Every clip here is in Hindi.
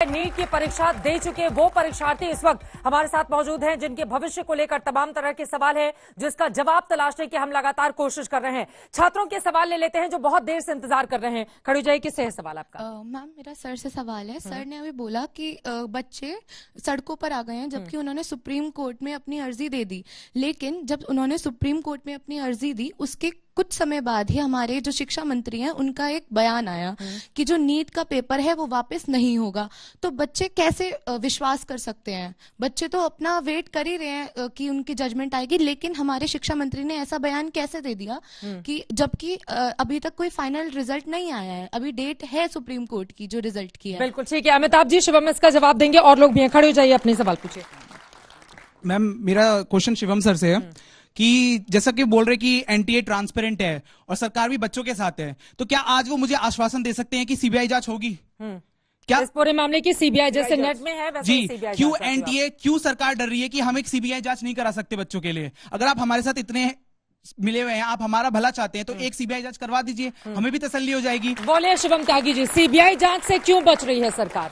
नीट की परीक्षा दे चुके वो परीक्षार्थी इस वक्त हमारे साथ मौजूद हैं जिनके भविष्य को लेकर तमाम तरह के सवाल हैं, जिसका जवाब तलाशने की हम लगातार कोशिश कर रहे हैं। छात्रों के सवाल ले लेते हैं जो बहुत देर से इंतजार कर रहे हैं। खड़ी जाइए, किससे है सवाल आपका? मैम, मेरा सर से सवाल है। सर ने अभी बोला कि बच्चे सड़कों पर आ गए हैं, जबकि उन्होंने सुप्रीम कोर्ट में अपनी अर्जी दे दी। लेकिन जब उन्होंने सुप्रीम कोर्ट में अपनी अर्जी दी, उसके कुछ समय बाद ही हमारे जो शिक्षा मंत्री हैं उनका एक बयान आया कि जो नीट का पेपर है वो वापस नहीं होगा। तो बच्चे कैसे विश्वास कर सकते हैं? बच्चे तो अपना वेट कर ही रहे हैं कि उनकी जजमेंट आएगी, लेकिन हमारे शिक्षा मंत्री ने ऐसा बयान कैसे दे दिया कि जबकि अभी तक कोई फाइनल रिजल्ट नहीं आया है। अभी डेट है सुप्रीम कोर्ट की जो रिजल्ट की है। बिल्कुल ठीक है। अमिताभ जी, शिवम इसका जवाब देंगे और लोग भी हैं। खड़े हो जाइए, अपने सवाल पूछिए। मैम, मेरा क्वेश्चन शिवम सर से है कि जैसा कि बोल रहे कि एनटीए ट्रांसपेरेंट है और सरकार भी बच्चों के साथ है, तो क्या आज वो मुझे आश्वासन दे सकते हैं कि सीबीआई जांच होगी? क्या इस पूरे मामले की सीबीआई जैसे नेट में है वैसे जी, सीबीआई क्यों एनटीए, क्यों सरकार डर रही है कि हम एक सीबीआई जांच नहीं करा सकते बच्चों के लिए? अगर आप हमारे साथ इतने मिले हुए हैं, आप हमारा भला चाहते हैं, तो एक सीबीआई जांच करवा दीजिए, हमें भी तसल्ली हो जाएगी। बोलिए शिवम त्यागी जी, सीबीआई जांच से क्यों बच रही है सरकार?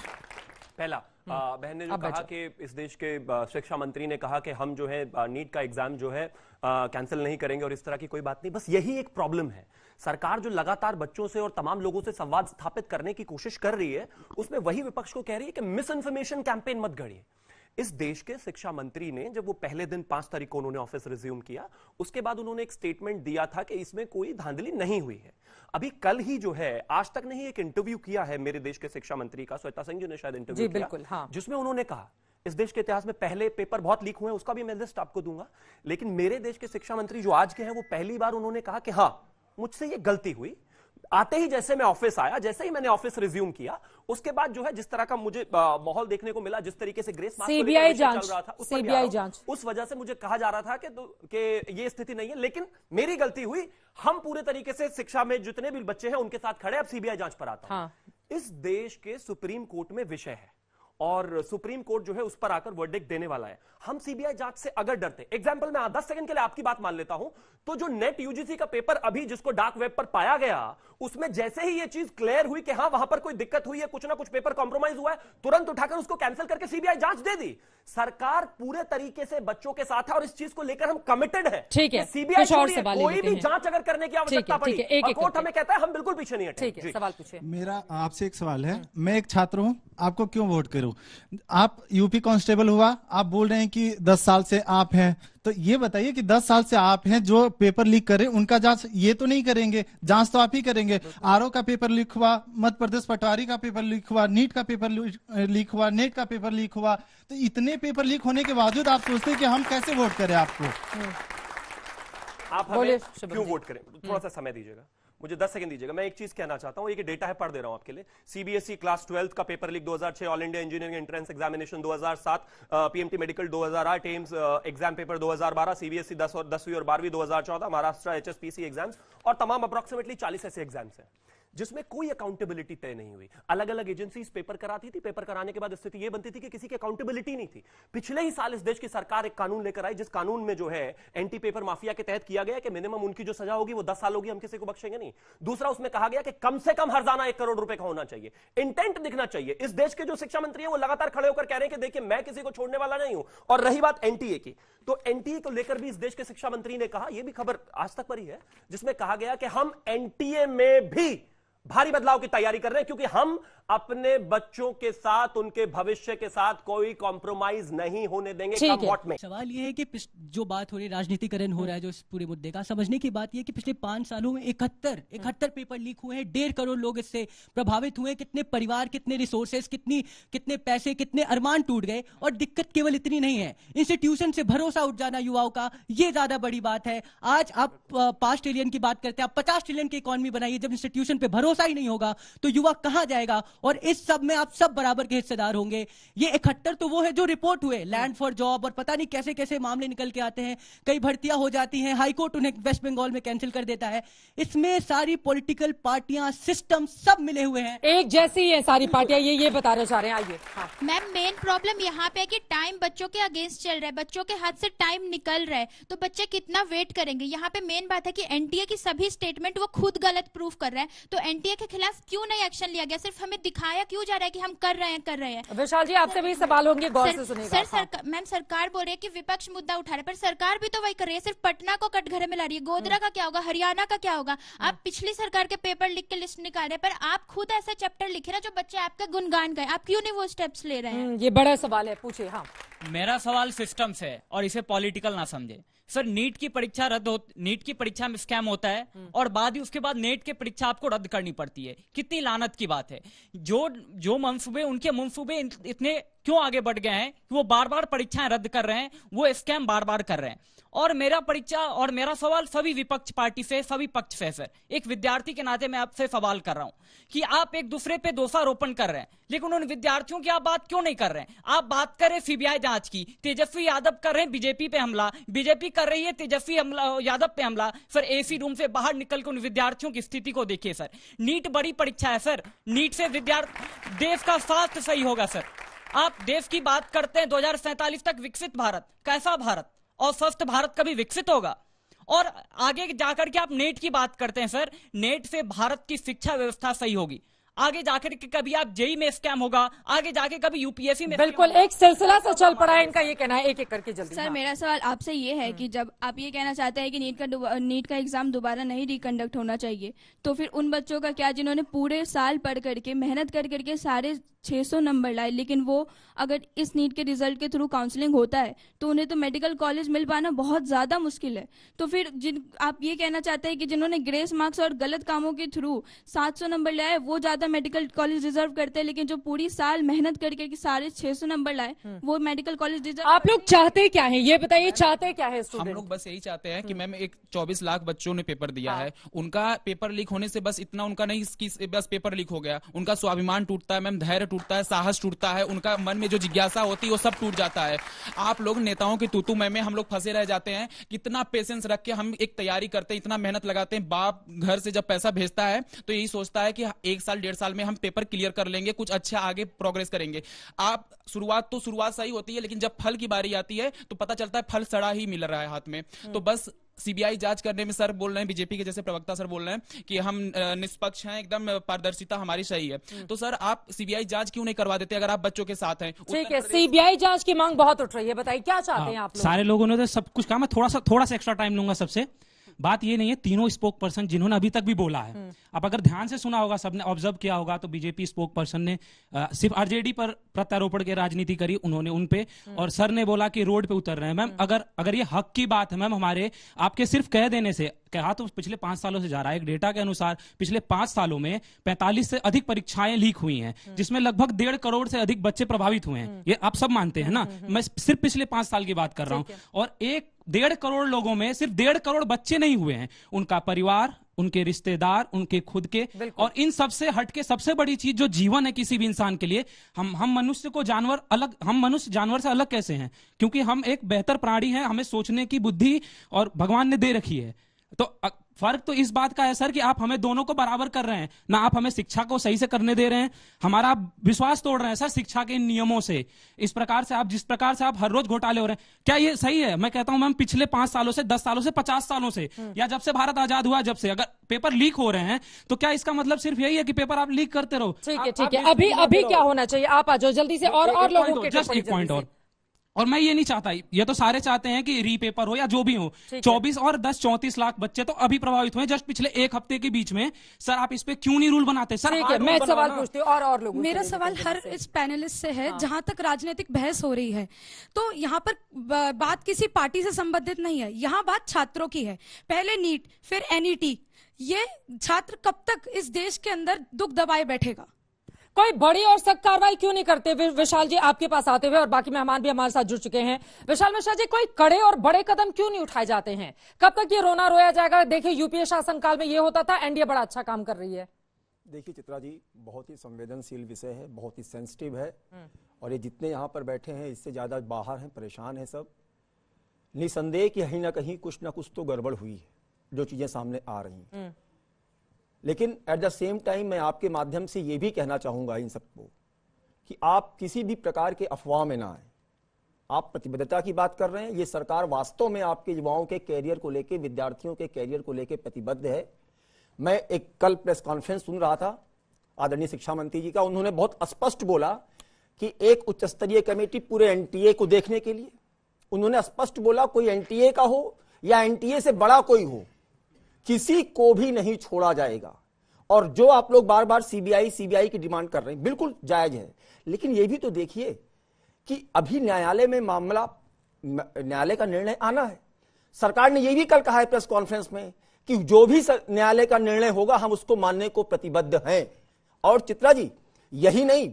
पहला, बहन ने जो कहा कि इस देश के शिक्षा मंत्री ने कहा कि हम जो है नीट का एग्जाम जो है कैंसिल नहीं करेंगे और इस तरह की कोई बात नहीं। बस यही एक प्रॉब्लम है। सरकार जो लगातार बच्चों से और तमाम लोगों से संवाद स्थापित करने की कोशिश कर रही है, उसमें वही विपक्ष को कह रही है कि मिस इन्फॉर्मेशन कैंपेन मत गढ़िए। इस देश के शिक्षा मंत्री ने जब वो पहले दिन 5 तारीख को उन्होंने ऑफिस रिज्यूम किया, उसके बाद उन्होंने एक स्टेटमेंट दिया था कि इसमें कोई धांधली नहीं हुई है। अभी कल ही जो है, आज तक नहीं, एक इंटरव्यू किया है मेरे देश के शिक्षा मंत्री का, श्वेता सिंह जी ने शायद इंटरव्यू किया, जिसमें उन्होंने कहा इस देश के इतिहास में पहले पेपर बहुत लीक हुए हैं, उसका भी मैं लिस्ट आपको दूंगा, लेकिन मेरे देश के शिक्षा मंत्री जो आज के हैं वो पहली बार उन्होंने कहा कि हाँ, मुझसे ये गलती हुई। आते ही जैसे मैं ऑफिस आया, जैसे ही मैंने ऑफिस रिज्यूम किया, उसके बाद जो है जिस तरह का मुझे माहौल देखने को मिला, जिस तरीके से ग्रेस मार्क सीबीआई जांच चल रहा था, सीबीआई जांच, उस वजह से मुझे कहा जा रहा था कि ये स्थिति नहीं है, लेकिन मेरी गलती हुई। हम पूरे तरीके से शिक्षा में जितने भी बच्चे हैं उनके साथ खड़े। अब सीबीआई जांच पर आता है। इस देश के सुप्रीम कोर्ट में विषय है और सुप्रीम कोर्ट जो है उस पर आकर वर्डिक्ट देने वाला है। हम सीबीआई जांच से अगर डरते, एग्जांपल मैं 10 सेकंड के लिए आपकी बात मान लेता हूं, तो जो नेट यूजीसी का पेपर अभी जिसको डार्क वेब पर पाया गया, उसमें जैसे ही ये चीज क्लियर हुई कि हां वहां पर कोई दिक्कत हुई है, कुछ ना कुछ पेपर कॉम्प्रोमाइज हुआ है, तुरंत उठाकर उसको कैंसिल करके सीबीआई जांच दे दी। सरकार पूरे तरीके से बच्चों के साथ है और इस चीज को लेकर हम कमिटेड है। ठीक है, सीबीआई कोई भी जांच अगर करने की आवश्यकता पड़ी, कोर्ट हमें कहता है, हम बिल्कुल पीछे नहीं हटेंगे। ठीक है, सवाल पूछिए। मेरा आपसे एक सवाल है। मैं एक छात्र हूं, आपको क्यों वोट करूं? आप यूपी कांस्टेबल हुआ, आप बोल रहे हैं कि 10 साल से आप हैं, तो ये बताइए कि 10 साल से आप हैं, जो पेपर लीक करे उनका जांच ये तो नहीं करेंगे? जांच तो आप ही करेंगे। आरओ का पेपर लीक हुआ, मध्य प्रदेश पटवारी का पेपर लीक हुआ, नीट का पेपर लीक हुआ, नेट का पेपर लीक हुआ, तो इतने पेपर लीक होने के बावजूद आप सोचते हैं कि हम कैसे वोट करें आपको? आप हमें क्यों वोट करें? थोड़ा सा समय दीजिएगा मुझे, 10 सेकंड दीजिएगा। मैं एक चीज कहना चाहता हूं, ये डेटा है, पढ़ दे रहा हूं आपके लिए। सीबीएसई क्लास 12 का paper leak 2006, all India engineering entrance examination 2007, PMT medical 2008, AIIMS exam paper 2012, CBSE 10वीं और 12वीं 2014, महाराष्ट्र एचएसपीसी एग्जाम्स और तमाम अप्रोक्सीमेटली 40 ऐसे एग्जाम्स हैं जिसमें कोई अकाउंटेबिलिटी तय नहीं हुई। अलग अलग एजेंसीज पेपर कराती थी, पेपर कराने के बाद स्थिति यह बनती थी कि किसी की अकाउंटेबिलिटी नहीं थी। पिछले ही साल इस देश की सरकार एक कानून लेकर आई, जिस कानून में जो है एंटी पेपर माफिया के तहत किया गया कि मिनिमम उनकी जो सजा होगी वो 10 साल होगी, हम किसी को बख्शेंगे नहीं। दूसरा, उसमें कहा गया कि कम से कम हर्जाना 1 करोड़ रुपए का होना चाहिए, इंटेंट दिखना चाहिए। इस देश के जो शिक्षा मंत्री हैं वो लगातार खड़े होकर कह रहे हैं कि देखिए मैं किसी को छोड़ने वाला नहीं हूं। और रही बात एनटीए की, तो एनटीए को लेकर भी इस देश के शिक्षा मंत्री ने कहा, यह भी खबर आज तक पर ही है, जिसमें कहा गया कि हम एनटीए में भी भारी बदलाव की तैयारी कर रहे हैं, क्योंकि हम अपने बच्चों के साथ, उनके भविष्य के साथ कोई कॉम्प्रोमाइज नहीं होने देंगे। सवाल यह है कि जो बात हो रही है, राजनीतिकरण हो रहा है जो इस पूरे मुद्दे का, समझने की बात यह है कि पिछले 5 सालों में 71 पेपर लीक हुए हैं, 1.5 करोड़ लोग इससे प्रभावित हुए, कितने परिवार, कितने रिसोर्सेस, कितने पैसे, कितने अरमान टूट गए। और दिक्कत केवल इतनी नहीं है, इंस्टीट्यूशन से भरोसा उठ जाना युवाओं का, यह ज्यादा बड़ी बात है। आज आप 5 ट्रिलियन की बात करते हैं, आप 50 ट्रिलियन की इकोनॉमी बनाइए, जब इंस्टीट्यूशन पे भरोसा ही नहीं होगा तो युवा कहां जाएगा? और इस सब में आप सब बराबर के हिस्सेदार होंगे। ये 71 तो वो है जो रिपोर्ट हुए, लैंड फॉर जॉब और पता नहीं कैसे कैसे मामले निकल के आते हैं, कई भर्तियां हो जाती हैं, हाईकोर्ट उन्हें वेस्ट बंगाल में कैंसिल कर देता है। इसमें सारी पॉलिटिकल पार्टियां, सिस्टम सब मिले हुए हैं, एक जैसी है सारी पार्टियां, ये बताना चाह रहे हैं। आइए। मैम, मेन प्रॉब्लम यहाँ पे है कि टाइम बच्चों के अगेंस्ट चल रहा है, बच्चों के हाथ से टाइम निकल रहा है, तो बच्चे कितना वेट करेंगे? यहाँ पे मेन बात है कि एनटीए की सभी स्टेटमेंट वो खुद गलत प्रूफ कर रहा है, तो एनटीए के खिलाफ क्यों नहीं एक्शन लिया गया? सिर्फ हमें दिखाया क्यों जा रहा है कि हम कर रहे हैं। विशाल जी आपसे भी सवाल होंगे, गौर से सुनिएगा। मैम सरकार बोल रही है कि विपक्ष मुद्दा उठा रहे हैं, पर सरकार भी तो वही कर रही है, सिर्फ पटना को कटघरे में ला रही है। गोधरा का क्या होगा, हरियाणा का क्या होगा? आप पिछली सरकार के पेपर लिख के लिस्ट निकाल रहे हैं, पर आप खुद ऐसा चैप्टर लिखे ना जो बच्चे आपका गुणगान गए, आप क्यों नहीं वो स्टेप्स ले रहे हैं? ये बड़ा सवाल है, पूछिए। हाँ, मेरा सवाल सिस्टम से है और इसे पॉलिटिकल ना समझे। सर, नीट की परीक्षा नीट की परीक्षा में स्कैम होता है और बाद ही उसके बाद नेट की परीक्षा आपको रद्द करनी पड़ती है। कितनी लानत की बात है। जो मंसूबे, उनके मंसूबे इतने क्यों आगे बढ़ गए हैं कि वो बार बार परीक्षाएं रद्द कर रहे हैं, वो स्कैम बार बार कर रहे हैं। और मेरा सवाल सभी विपक्ष पार्टी से, सभी पक्ष से सर, एक विद्यार्थी के नाते मैं आपसे सवाल कर रहा हूं कि आप एक दूसरे पे दोषारोपण कर रहे हैं, लेकिन उन विद्यार्थियों की आप बात क्यों नहीं कर रहे हैं? आप बात करें सीबीआई जांच की। तेजस्वी यादव कर रहे हैं बीजेपी पे हमला, बीजेपी कर रही है तेजस्वी यादव पे हमला। सर, एसी रूम से बाहर निकल के उन विद्यार्थियों की स्थिति को देखिए सर। नीट बड़ी परीक्षा है सर, नीट से देश का स्वास्थ्य सही होगा सर। आप देश की बात करते हैं 2047 तक विकसित भारत, कैसा भारत और स्वस्थ भारत कभी विकसित होगा? और आगे जाकर के आप नेट की बात करते हैं सर, नेट से भारत की शिक्षा व्यवस्था सही होगी। आगे जाकर के कभी आप जेई में स्कैम होगा, आगे जाके कभी यूपीएससी में। बिल्कुल, एक सिलसिला से चल पड़ा है इनका, ये कहना है। एक एक करके जल्दी। सर, मेरा सवाल आपसे ये है कि जब आप ये कहना चाहते हैं कि नीट का एग्जाम दोबारा नहीं रिकंडक्ट होना चाहिए, तो फिर उन बच्चों का क्या जिन्होंने पूरे साल पढ़ करके मेहनत कर करके सारे 600 नंबर लाए, लेकिन वो अगर इस नीट के रिजल्ट के थ्रू काउंसलिंग होता है तो उन्हें तो मेडिकल कॉलेज मिल पाना बहुत ज्यादा मुश्किल है। तो फिर आप ये कहना चाहते हैं कि जिन्होंने ग्रेस मार्क्स और गलत कामों के थ्रू 700 नंबर लाए वो ज्यादा मेडिकल कॉलेज डिजर्व करते हैं, लेकिन जो पूरी साल मेहनत करके सारे 600 नंबर लाए वो मेडिकल कॉलेज डिजर्व। आप लोग चाहते क्या है, ये बताइए, चाहते क्या है स्टूडेंट? हम लोग बस यही चाहते हैं कि मैम एक 24 लाख बच्चों ने पेपर दिया है, उनका पेपर लीक होने से बस इतना उनका नहीं कि बस पेपर लीक हो गया, उनका स्वाभिमान टूटता है मैम, धैर्य टूटता है, साहस टूटता है, उनका मन में जो जिज्ञासा होती है वो सब टूट जाता है। आप लोग नेताओं की तूतू मैं में हम लोग फंसे रह जाते हैं। कितना पेशेंस रख के हम एक तैयारी करते हैं, इतना मेहनत लगाते हैं। बाप घर से जब पैसा भेजता है तो यही सोचता है कि 1 साल 1.5 साल में हम पेपर क्लियर कर लेंगे, कुछ अच्छा आगे प्रोग्रेस करेंगे। आप शुरुआत सही होती है, लेकिन जब फल की बारी आती है तो पता चलता है फल सड़ा ही मिल रहा है हाथ में। तो बस सीबीआई जांच करने में सर बोल रहे हैं, बीजेपी के जैसे प्रवक्ता सर बोल रहे हैं कि हम निष्पक्ष हैं, एकदम पारदर्शिता हमारी सही है। तो सर आप सीबीआई जांच क्यों नहीं करवा देते अगर आप बच्चों के साथ हैं? ठीक है, सीबीआई जांच की मांग बहुत उठ रही है, बताइए क्या चाहते हैं आप लोग? सारे लोगों ने तो सब कुछ कहा, मैं थोड़ा सा एक्स्ट्रा टाइम लूंगा सबसे। बात ये नहीं है, तीनों स्पोक पर्सन जिन्होंने अभी तक भी बोला है, अब अगर ध्यान से सुना होगा, सबने ऑब्जर्व किया होगा, तो बीजेपी स्पोक पर्सन ने सिर्फ आरजेडी पर प्रत्यारोपण की राजनीति करी उन्होंने उन पे, और सर ने बोला कि रोड पे उतर रहे हैं। मैम अगर ये हक की बात है मैम, हमारे आपके सिर्फ कह देने से, कहा तो पिछले 5 सालों से जा रहा है, एक डेटा के अनुसार पिछले 5 सालों में 45 से अधिक परीक्षाएं लीक हुई हैं, जिसमें लगभग 1.5 करोड़ से अधिक बच्चे प्रभावित हुए हैं। ये आप सब मानते हैं ना? मैं सिर्फ पिछले 5 साल की बात कर रहा हूं। और 1.5 करोड़ लोगों में सिर्फ 1.5 करोड़ बच्चे नहीं हुए हैं, उनका परिवार, उनके रिश्तेदार, उनके खुद के। और इन सबसे हटके सबसे बड़ी चीज जो जीवन है किसी भी इंसान के लिए, हम मनुष्य जानवर से अलग कैसे हैं? क्योंकि हम एक बेहतर प्राणी हैं, हमें सोचने की बुद्धि और भगवान ने दे रखी है। तो फर्क तो इस बात का है सर कि आप हमें दोनों को बराबर कर रहे हैं ना, आप हमें शिक्षा को सही से करने दे रहे हैं, हमारा विश्वास तोड़ रहे हैं सर शिक्षा के नियमों से। इस प्रकार से जिस प्रकार से आप हर रोज घोटाले हो रहे हैं, क्या ये सही है? मैं कहता हूं मैम, पिछले 5 सालों से, 10 सालों से, 50 सालों से, या जब से भारत आजाद हुआ, जब से अगर पेपर लीक हो रहे हैं, तो क्या इसका मतलब सिर्फ यही है कि पेपर आप लीक करते रहो? ठीक है, अभी क्या होना चाहिए? आप आ जाओ जल्दी से, और लोगों के जस्ट एक पॉइंट और मैं ये नहीं चाहता, ये तो सारे चाहते हैं कि रीपेपर हो या जो भी हो। 24 और 10 34 लाख बच्चे तो अभी प्रभावित हुए जस्ट पिछले 1 हफ्ते के बीच में। सर आप इस पे क्यों नहीं रूल बनाते? सर मैं सवाल पूछती हूँ और लोगों। मेरा सवाल हर इस पैनलिस्ट से है, जहां तक राजनीतिक बहस हो रही है, तो यहाँ पर बात किसी पार्टी से संबंधित नहीं है, यहाँ बात छात्रों की है। पहले नीट, फिर एनईटी, ये छात्र कब तक इस देश के अंदर दुख दबाए बैठेगा? कोई बड़ी और सख्त कार्रवाई क्यों नहीं करते? विशाल जी आपके पास आते हुए, और बाकी मेहमान भी हमारे साथ जुड़ चुके हैं। विशाल मिश्रा जी, कोई कड़े और बड़े कदम क्यों नहीं उठाए जाते हैं? कब तक ये रोना रोया जाएगा? देखिए यूपीए शासनकाल में ये होता था, एनडीए बड़ा अच्छा काम कर रही है। देखिए चित्रा जी, बहुत ही संवेदनशील विषय है, बहुत ही सेंसिटिव है, और ये जितने यहाँ पर बैठे हैं इससे ज्यादा बाहर हैं, परेशान हैं सब। निसंदेह कि कहीं ना कुछ तो गड़बड़ हुई है, जो चीजें सामने आ रही हैं। लेकिन एट द सेम टाइम मैं आपके माध्यम से ये भी कहना चाहूंगा इन सबको कि आप किसी भी प्रकार के अफवाह में ना आए। आप प्रतिबद्धता की बात कर रहे हैं, ये सरकार वास्तव में आपके युवाओं के कैरियर को लेकर, विद्यार्थियों के कैरियर को लेकर प्रतिबद्ध है। मैं एक कल प्रेस कॉन्फ्रेंस सुन रहा था, आदरणीय शिक्षा मंत्री जी का। उन्होंने बहुत स्पष्ट बोला कि एक उच्च स्तरीय कमेटी पूरे एनटीए को देखने के लिए, उन्होंने स्पष्ट बोला कोई एनटीए का हो या एनटीए से बड़ा कोई हो, किसी को भी नहीं छोड़ा जाएगा। और जो आप लोग बार बार सीबीआई की डिमांड कर रहे हैं, बिल्कुल जायज है, लेकिन यह भी तो देखिए कि अभी न्यायालय में मामला, न्यायालय का निर्णय आना है। सरकार ने यह भी कल कहा है प्रेस कॉन्फ्रेंस में कि जो भी न्यायालय का निर्णय होगा हम उसको मानने को प्रतिबद्ध हैं। और चित्रा जी, यही नहीं,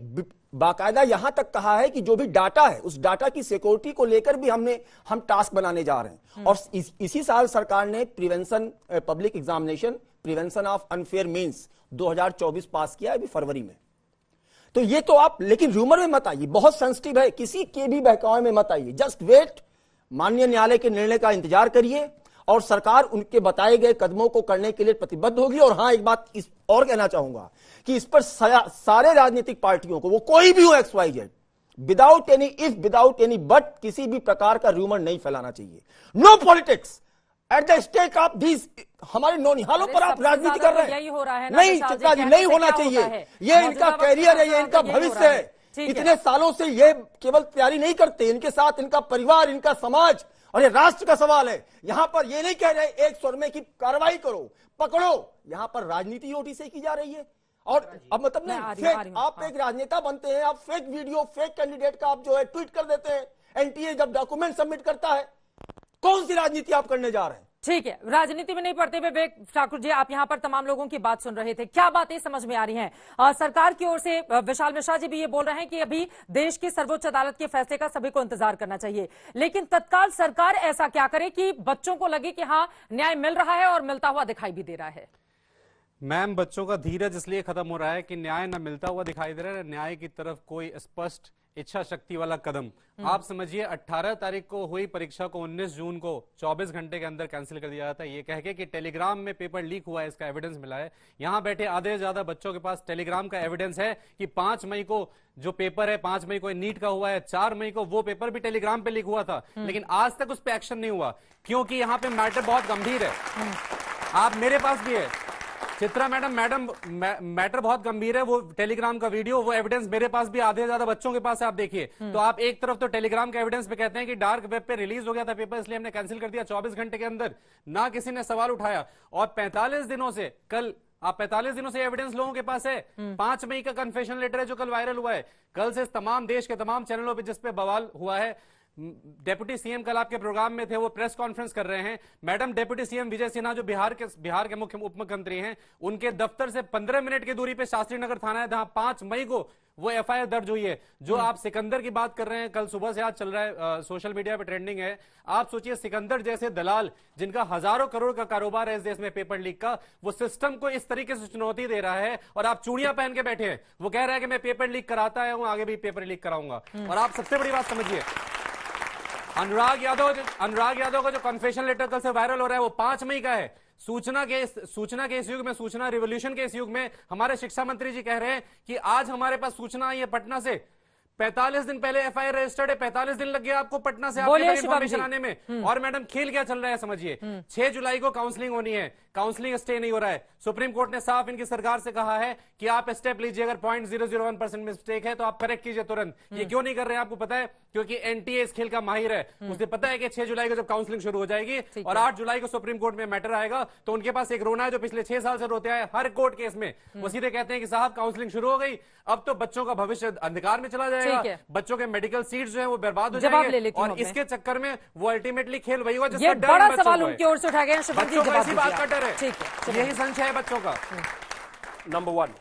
बाकायदा यहां तक कहा है कि जो भी डाटा है उस डाटा की सिक्योरिटी को लेकर भी हम टास्क बनाने जा रहे हैं। और इसी साल सरकार ने prevention public examination prevention of unfair means 2024 पास किया अभी फरवरी में। तो ये तो आप लेकिन रूमर में मत आइए, बहुत सेंसिटिव है, किसी के भी बहकावे में मत आइए। जस्ट वेट, माननीय न्यायालय के निर्णय का इंतजार करिए और सरकार उनके बताए गए कदमों को करने के लिए प्रतिबद्ध होगी। और हां, एक बात इस और कहना चाहूंगा कि इस पर सारे राजनीतिक पार्टियों को, वो कोई भी हो XYZ, without any if, without any but, किसी भी प्रकार का रूमर नहीं फैलाना चाहिए। No politics at the stake of this. हमारे नौनिहालों पर आप राजनीति कर रहे हैं, यही हो रहा है नहीं चित्रा जी, नहीं होना चाहिए। ये इनका कैरियर है, ये इनका भविष्य है। इतने सालों से ये केवल तैयारी नहीं करते, इनके साथ इनका परिवार, इनका समाज और ये राष्ट्र का सवाल है। यहां पर ये नहीं कह रहे एक स्वर में कि कार्रवाई करो, पकड़ो, यहां पर राजनीति रोटी से की जा रही है। और अब मतलब नहीं, फेक, आप एक राजनेता बनते हैं, आप फेक वीडियो, फेक कैंडिडेट का आप जो है ट्वीट कर देते हैं। एनटीए जब डॉक्यूमेंट सबमिट करता है, कौन सी राजनीति आप करने जा रहे हैं? ठीक है, राजनीति में नहीं पड़ते विवेक ठाकुर जी, आप यहां पर तमाम लोगों की बात सुन रहे थे, क्या बातें समझ में आ रही हैं? सरकार की ओर से विशाल मिश्रा जी भी ये बोल रहे हैं कि अभी देश की सर्वोच्च अदालत के फैसले का सभी को इंतजार करना चाहिए, लेकिन तत्काल सरकार ऐसा क्या करे कि बच्चों को लगे कि हाँ न्याय मिल रहा है और मिलता हुआ दिखाई भी दे रहा है? मैम, बच्चों का धीरज इसलिए खत्म हो रहा है कि न्याय न मिलता हुआ दिखाई दे रहा है, न्याय की तरफ कोई स्पष्ट इच्छा शक्ति वाला कदम। आप समझिए 18 तारीख को हुई परीक्षा को 19 जून को 24 घंटे के अंदर कैंसिल कर दिया जाता है, ये कह के कि टेलीग्राम में पेपर लीक हुआ है, इसका एविडेंस मिला है। यहां बैठे आधे से ज्यादा बच्चों के पास टेलीग्राम का एविडेंस है कि 5 मई को जो पेपर है, 5 मई को नीट का हुआ है, 4 मई को वो पेपर भी टेलीग्राम पे लीक हुआ था, लेकिन आज तक उस पर एक्शन नहीं हुआ, क्योंकि यहां पे मैटर बहुत गंभीर है। आप मेरे पास भी है चित्रा मैडम, मैटर बहुत गंभीर है। वो टेलीग्राम का वीडियो, वो एविडेंस मेरे पास भी, आधे ज्यादा बच्चों के पास है, आप देखिए। तो आप एक तरफ तो टेलीग्राम के एविडेंस पे कहते हैं कि डार्क वेब पे रिलीज हो गया था पेपर, इसलिए हमने कैंसिल कर दिया 24 घंटे के अंदर, ना किसी ने सवाल उठाया। और 45 दिनों से, कल आप 45 दिनों से एविडेंस लोगों के पास है। 5 मई का कन्फेशन लेटर है जो कल वायरल हुआ है, कल से तमाम देश के तमाम चैनलों पर जिसपे बवाल हुआ है। डेप्यूटी सीएम कल आपके प्रोग्राम में थे, वो प्रेस कॉन्फ्रेंस कर रहे हैं। Madam, deputy CM Vijay Sinha जो बिहार के मुख्य उप मुख्यमंत्री हैं, उनके दफ्तर से 15 मिनट की दूरी पे शास्त्री नगर थाना है, जहां 5 मई को वो एफआईआर दर्ज हुई है। जो आप सिकंदर की बात कर रहे हैं, कल सुबह से आज चल रहा है, सोशल मीडिया पे ट्रेंडिंग है। आप सोचिए, सिकंदर जैसे दलाल जिनका हजारों करोड़ का कारोबार है इस देश में पेपर लीक का, वो सिस्टम को इस तरीके से चुनौती दे रहा है और आप चूड़ियां पहन के बैठे हैं। वो कह रहा है कि मैं पेपर लीक कराता हूं, आगे भी पेपर लीक कराऊंगा। और आप सबसे बड़ी बात समझिए, अनुराग यादव का जो कन्फेशन लेटर कल से वायरल हो रहा है, वो 5 मई का है। सूचना के इस युग में, सूचना रिवॉल्यूशन के इस युग में हमारे शिक्षा मंत्री जी कह रहे हैं कि आज हमारे पास सूचना आई है पटना से, 45 दिन पहले एफआईआर रजिस्टर्ड है, 45 दिन लग गया आपको पटना से आपके इन्फॉर्मेशन आने में। और मैडम, खेल क्या चल रहा है समझिए, 6 जुलाई को काउंसलिंग होनी है, काउंसलिंग स्टे नहीं हो रहा है। सुप्रीम कोर्ट ने साफ इनकी सरकार से कहा है कि आप स्टेप लीजिए, अगर 0.001% मिस्टेक है तो आप करेक्ट कीजिए तुरंत। ये क्यों नहीं कर रहे हैं आपको पता है? क्योंकि एनटीए इस खेल का माहिर है, उसे पता है कि 6 जुलाई को जब काउंसलिंग शुरू हो जाएगी और 8 जुलाई को सुप्रीम कोर्ट में मैटर आएगा, तो उनके पास एक रोना है जो पिछले 6 साल से रोते आए हर कोर्ट केस में। वो सीधे कहते हैं कि साहब काउंसलिंग शुरू हो गई, अब तो बच्चों का भविष्य अंधकार में चला जाएगा, बच्चों के मेडिकल सीट्स जो है वो बर्बाद हो जाएंगे, और इसके चक्कर में वो अल्टीमेटली खेल वही हुआ जिसका डर बड़ा सवाल उनकी ओर से उठाया गया। बच्चों को इसी बात का डर है, यही संशय है बच्चों का। नंबर 1,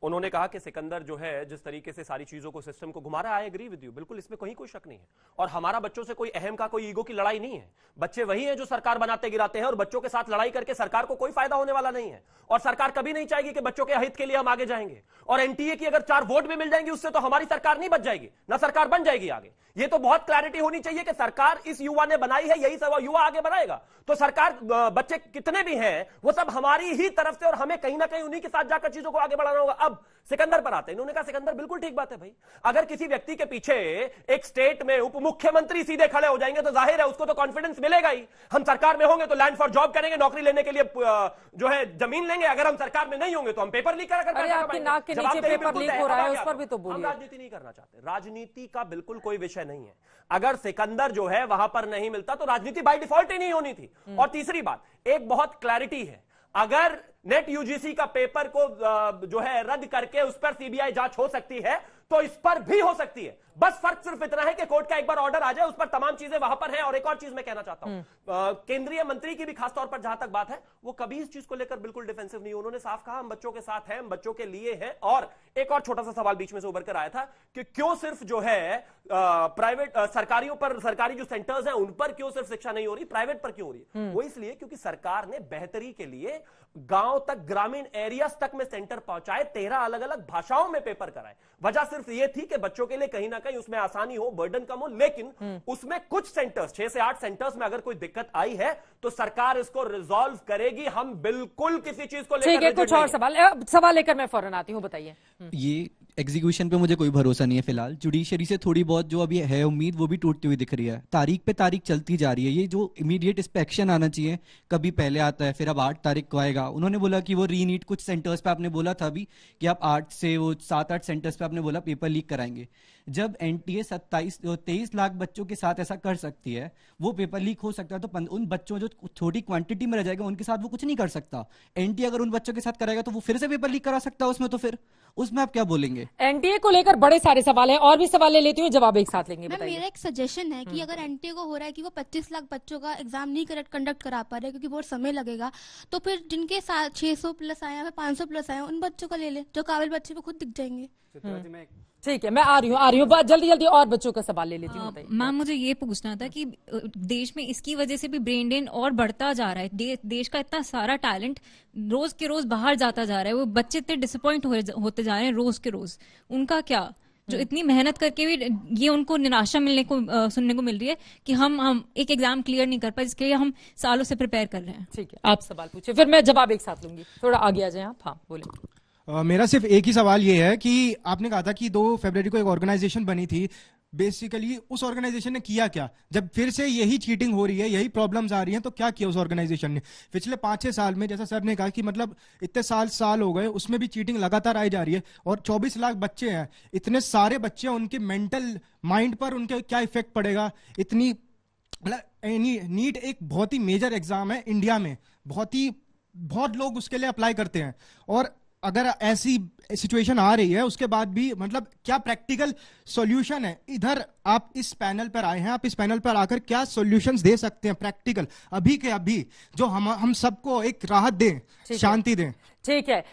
उन्होंने कहा कि सिकंदर जो है जिस तरीके से सारी चीजों को, सिस्टम को घुमा रहा है, आई एग्री विद यू, बिल्कुल, इसमें कहीं कोई शक नहीं है। और हमारा बच्चों से कोई अहम का, कोई ईगो की लड़ाई नहीं है। बच्चे वही हैं जो सरकार बनाते गिराते हैं, और बच्चों के साथ लड़ाई करके सरकार को कोई फायदा होने वाला नहीं है। और सरकार कभी नहीं चाहेगी कि बच्चों के हित के लिए हम आगे जाएंगे। और एनटीए की अगर 4 वोट भी मिल जाएंगे उससे तो हमारी सरकार नहीं बच जाएगी, ना सरकार बन जाएगी आगे। ये तो बहुत क्लैरिटी होनी चाहिए कि सरकार इस युवा ने बनाई है, यही सब युवा आगे बनाएगा। तो सरकार, बच्चे कितने भी हैं वो सब हमारी ही तरफ से, और हमें कहीं ना कहीं उन्हीं के साथ जाकर चीजों को आगे बढ़ाना होगा। अब अब सिकंदर पर आते हैं। इन्होंने कहा सिकंदर बिल्कुल ठीक बात है भाई, अगर किसी व्यक्ति के पीछे एक स्टेट में उप मुख्यमंत्री सीधे खड़े हो जाएंगे तो जाहिर है उसको तो कॉन्फिडेंस मिलेगा ही। हम सरकार में होंगे तो लैंड फॉर जॉब करेंगे, नौकरी लेने के लिए जो है जमीन लेंगे। अगर हम सरकार में नहीं होंगे तो हम पेपर लीक कर आपकी नाक के नीचे पेपर लीक हो रहा है, उस पर भी तो बोलिए। हम राजनीति नहीं करना चाहते, राजनीति का बिल्कुल कोई विषय नहीं है। अगर सिकंदर जो है वहां पर नहीं मिलता तो राजनीति बाय डिफॉल्ट ही नहीं होनी थी। और तीसरी बात, एक बहुत क्लैरिटी है, अगर नेट यूजीसी का पेपर को जो है रद्द करके उस पर सीबीआई जांच हो सकती है तो इस पर भी हो सकती है। बस फर्क सिर्फ इतना है कि कोर्ट का एक बार ऑर्डर आ जाए, उस पर तमाम चीजें वहां पर हैं। और एक और चीज मैं कहना चाहता हूं, केंद्रीय मंत्री की भी खासतौर पर जहां तक बात है, वो कभी इस चीज को लेकर बिल्कुल डिफेंसिव नहीं। उन्होंने साफ कहा हम बच्चों के साथ हैं, हम बच्चों के लिए हैं। और एक और छोटा सा सवाल बीच में से उभर कर आया था कि क्यों सिर्फ जो है प्राइवेट सरकारियों पर, सरकारी जो सेंटर्स हैं उन पर क्यों सिर्फ शिक्षा नहीं हो रही, प्राइवेट पर क्यों हो रही है? वो इसलिए क्योंकि सरकार ने बेहतरी के लिए गांव तक, ग्रामीण एरियाज तक में सेंटर पहुंचाए, 13 अलग अलग भाषाओं में पेपर कराए। वजह सिर्फ यह थी कि बच्चों के लिए कहीं ना कहीं उसमें आसानी हो, बर्डन कम हो। लेकिन उसमें कुछ सेंटर्स, 6 से 8 सेंटर्स में अगर कोई दिक्कत आई है तो सरकार इसको रिजॉल्व करेगी। हम बिल्कुल किसी चीज को लेकर, ठीक है, कुछ और सवाल लेकर मैं फौरन आती हूं, बताइए। ये एग्जीक्यूशन पे मुझे कोई भरोसा नहीं है फिलहाल। जुडिशरी से थोड़ी बहुत जो अभी है उम्मीद वो भी टूटती हुई दिख रही है। तारीख पे तारीख चलती जा रही है। ये जो इमीडिएट इस पे एक्शन आना चाहिए, कभी पहले आता है फिर अब 8 तारीख को आएगा। उन्होंने बोला कि वो रीनीट कुछ सेंटर्स पे आपने बोला था अभी कि आप 8 से वो 7-8 सेंटर्स पे आपने बोला पेपर लीक कराएंगे। जब एनटीए 23 लाख बच्चों के साथ ऐसा कर सकती है, वो पेपर लीक हो सकता है, तो उन बच्चों जो छोटी क्वांटिटी में रह जाएगा उनके साथ वो कुछ नहीं कर सकता। एनटीए अगर उन बच्चों के साथ कराएगा तो वो फिर से पेपर लीक करा सकता है उसमें, तो फिर उसमें आप क्या बोलेंगे? एनटीए को लेकर बड़े सारे सवाल हैं, और भी सवाल ले लेती हूँ, जवाब एक साथ लेंगे। मेरा एक सजेशन है कि अगर एनटीए को हो रहा है कि वो 25 लाख बच्चों का एग्जाम नहीं कंडक्ट करा पा रहे क्योंकि बहुत समय लगेगा, तो फिर जिनके साथ 600 प्लस आए हैं, 500 प्लस आए हैं, उन बच्चों का ले ले, जो काबिल बच्चे वो खुद दिख जाएंगे। ठीक है, मैं आ रही हूँ जल्दी और बच्चों का सवाल ले लेती हूँ। मैम, मुझे ये पूछना था कि देश में इसकी वजह से भी ब्रेन ड्रेन और बढ़ता जा रहा है। देश का इतना सारा टैलेंट रोज के रोज बाहर जाता जा रहा है। वो बच्चे इतने डिसअपॉइंट होते जा रहे हैं रोज के रोज। उनका क्या, जो इतनी मेहनत करके भी ये उनको निराशा मिलने को सुनने को मिल रही है कि हम एक एग्जाम क्लियर नहीं कर पाए, जिसके लिए हम सालों से प्रिपेयर कर रहे हैं। ठीक है, आप सवाल पूछिए, फिर मैं जवाब एक साथ लूंगी। थोड़ा आगे आ जाए आप। हाँ, बोलिए। मेरा सिर्फ एक ही सवाल ये है कि आपने कहा था कि 2 फरवरी को एक ऑर्गेनाइजेशन बनी थी। बेसिकली उस ऑर्गेनाइजेशन ने किया क्या? जब फिर से यही चीटिंग हो रही है, यही प्रॉब्लम्स आ रही हैं, तो क्या किया उस ऑर्गेनाइजेशन ने पिछले 5-6 साल में? जैसा सर ने कहा कि मतलब इतने साल हो गए, उसमें भी चीटिंग लगातार आई जा रही है। और 24 लाख बच्चे हैं, इतने सारे बच्चे, उनके मेंटल माइंड पर उनके क्या इफेक्ट पड़ेगा? इतनी नीट एक बहुत ही मेजर एग्जाम है इंडिया में, बहुत लोग उसके लिए अप्लाई करते हैं। और अगर ऐसी सिचुएशन आ रही है उसके बाद भी मतलब क्या प्रैक्टिकल सॉल्यूशन है? इधर आप इस पैनल पर आए हैं, आप इस पैनल पर आकर क्या सॉल्यूशंस दे सकते हैं प्रैक्टिकल, अभी के अभी, जो हम सबको एक राहत दें, शांति दें? ठीक है,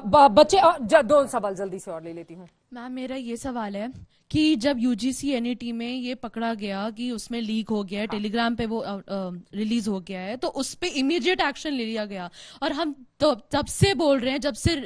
बच्चे 2 सवाल जल्दी से और ले लेती हूँ। मैम, मेरा ये सवाल है कि जब यूजीसी एनईटी में ये पकड़ा गया कि उसमें लीक हो गया है, टेलीग्राम पे वो रिलीज हो गया है, तो उस पे इमीडिएट एक्शन ले लिया गया। और हम तो तब से बोल रहे हैं, जब से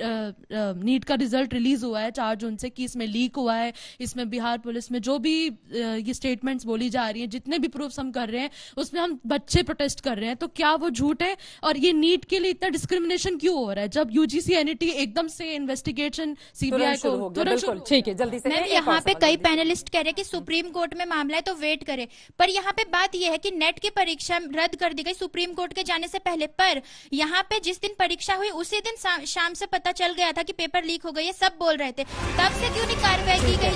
नीट का रिजल्ट रिलीज हुआ है 4 जून से, कि इसमें लीक हुआ है, इसमें बिहार पुलिस में जो भी ये स्टेटमेंट्स बोली जा रही है, जितने भी प्रूफ्स हम कर रहे हैं, उसमें हम बच्चे प्रोटेस्ट कर रहे हैं, तो क्या वो झूठ है? और ये नीट के लिए इतना डिस्क्रिमिनेशन क्यों हो रहा है जब यूजीसी एनईटी एकदम से इन्वेस्टिगेशन सीबीआई को तुरंत? ठीक है, जल्दी से। यहाँ पे कई पैनलिस्ट कह रहे हैं कि सुप्रीम कोर्ट में मामला है तो वेट करे, पर यहाँ पे बात यह है कि नेट की परीक्षा रद्द कर दी गई सुप्रीम कोर्ट के जाने से पहले। पर यहाँ पे जिस दिन परीक्षा हुई उसी दिन शाम से पता चल गया था कि पेपर लीक हो गई है, सब बोल रहे थे, तब से क्यों नहीं कार्रवाई की गई?